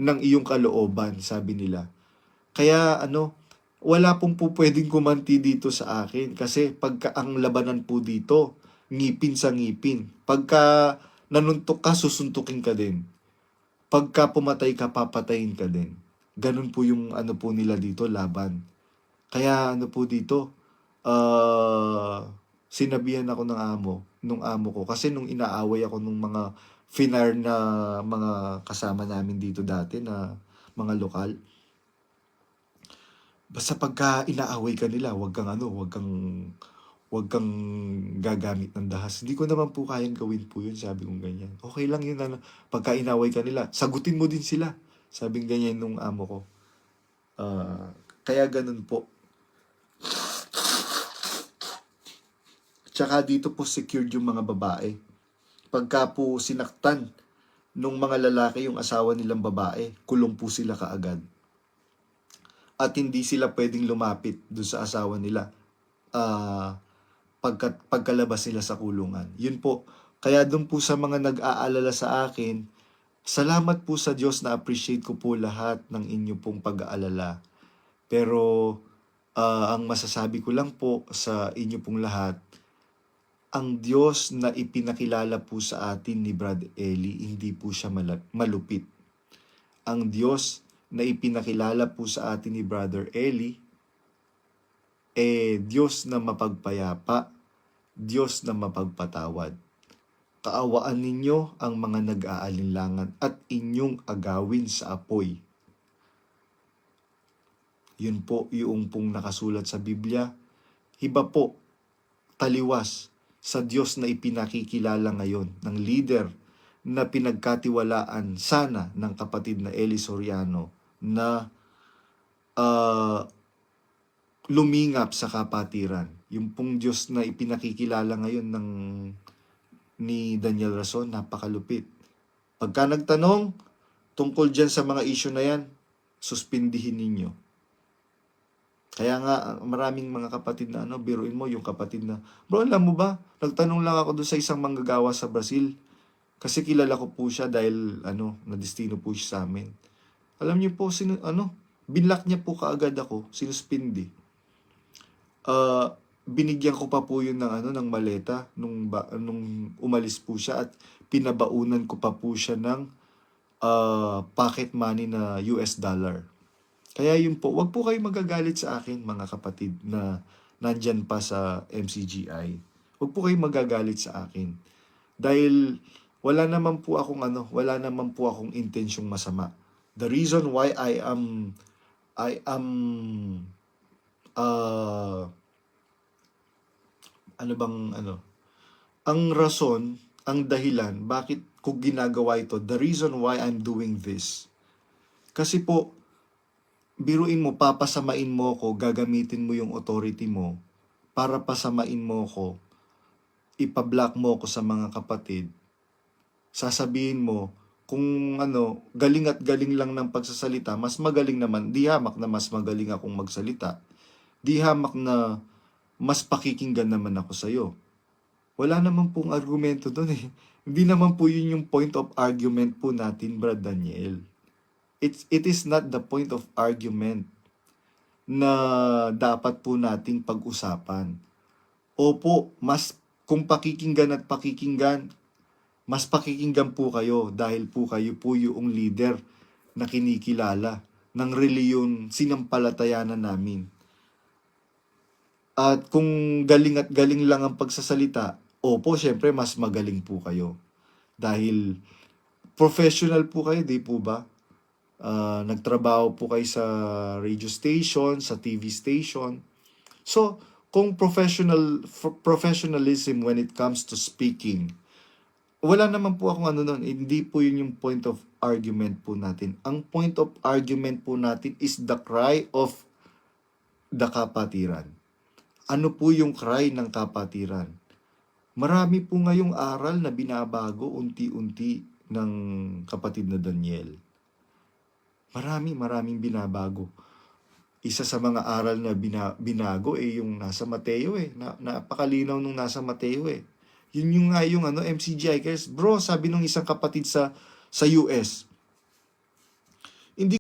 ng iyong kalooban, sabi nila. Kaya wala po pwedeng kumanti dito sa akin kasi pagka ang labanan po dito, ngipin sa ngipin. Pagka nanuntok ka, susuntukin ka din. Pagka pumatay ka, papatayin ka din. Ganun po yung po nila dito, laban. Kaya po dito, sinabihan ako nung amo ko. Kasi nung inaaway ako nung mga finar na mga kasama namin dito dati na mga lokal, basta pagka inaaway ka nila, wag kang gagamit ng dahas. Hindi ko naman po kayang gawin po yun, sabi kong ganyan. Okay lang yun, pagka inaway ka nila, sagutin mo din sila. Sabing ganyan nung amo ko. Kaya ganun po. Tsaka dito po secured yung mga babae. Pagka po sinaktan nung mga lalaki yung asawa nilang babae, kulong po sila kaagad. At hindi sila pwedeng lumapit doon sa asawa nila pagkalabas nila sa kulungan. Yun po. Kaya doon po sa mga nag-aalala sa akin, salamat po sa Diyos na appreciate ko po lahat ng inyo pong pag-aalala. Pero ang masasabi ko lang po sa inyo pong lahat, ang Diyos na ipinakilala po sa atin ni Brad Eli, hindi po siya malupit. Ang Diyos na ipinakilala po sa atin ni Brother Eli, Diyos na mapagpayapa, Diyos na mapagpatawad. Kaawaan ninyo ang mga nag-aalinlangan at inyong agawin sa apoy. Yun po yung pong nakasulat sa Biblia. Iba po, taliwas sa Diyos na ipinakikilala ngayon ng leader na pinagkatiwalaan sana ng kapatid na Eli Soriano na lumingap sa kapatiran. Yung pong Diyos na ipinakikilala ngayon ni Daniel Rason, napakalupit. Pagka nagtanong tungkol dyan sa mga issue na yan, suspindihin ninyo. Kaya nga, maraming mga kapatid na biruin mo yung kapatid na, bro, alam mo ba, nagtanong lang ako doon sa isang manggagawa sa Brazil. Kasi kilala ko po siya dahil, na-destino po siya sa amin. Alam niyo po, binlock niya po kaagad ako, sinuspindi. Binigyan ko pa po yun ng maleta nung umalis po siya at pinabaunan ko pa po siya ng pocket money na US dollar. Kaya yun po, wag po kayo magagalit sa akin mga kapatid na nandyan pa sa MCGI. Wag po kayo magagalit sa akin. Dahil wala naman po akong intensyong masama. The reason why I am ang rason, ang dahilan, bakit ko ginagawa ito, the reason why I'm doing this. Kasi po, biruin mo, papasamain mo ko, gagamitin mo yung authority mo para pasamain mo ko, ipablock mo ko sa mga kapatid. Sasabihin mo, kung galing at galing lang ng pagsasalita, mas magaling naman, di hamak na mas magaling akong magsalita. Di hamak na mas pakikinggan naman ako sa'yo. Wala naman pong argumento doon eh. Hindi naman po yun yung point of argument po natin, Brad Daniel. It is not the point of argument na dapat po nating pag-usapan. Opo, kung pakikinggan at pakikinggan, mas pakikinggan po kayo dahil po kayo po yung leader na kinikilala ng reliyon sinampalatayanan namin. At kung galing at galing lang ang pagsasalita, opo, syempre mas magaling po kayo. Dahil professional po kayo, di po ba? Nagtrabaho po kayo sa radio station, sa TV station. So, kung professionalism when it comes to speaking, wala naman po akong nun. Hindi po yun yung point of argument po natin. Ang point of argument po natin is the cry of the kapatiran. Ano po yung cry ng kapatiran? Marami po ngayong aral na binabago unti-unti ng kapatid na Daniel. Maraming binabago. Isa sa mga aral na binago yung nasa Mateo napakalinaw nung nasa Mateo Yun yung MCGI. Bro, sabi nung isang kapatid sa US,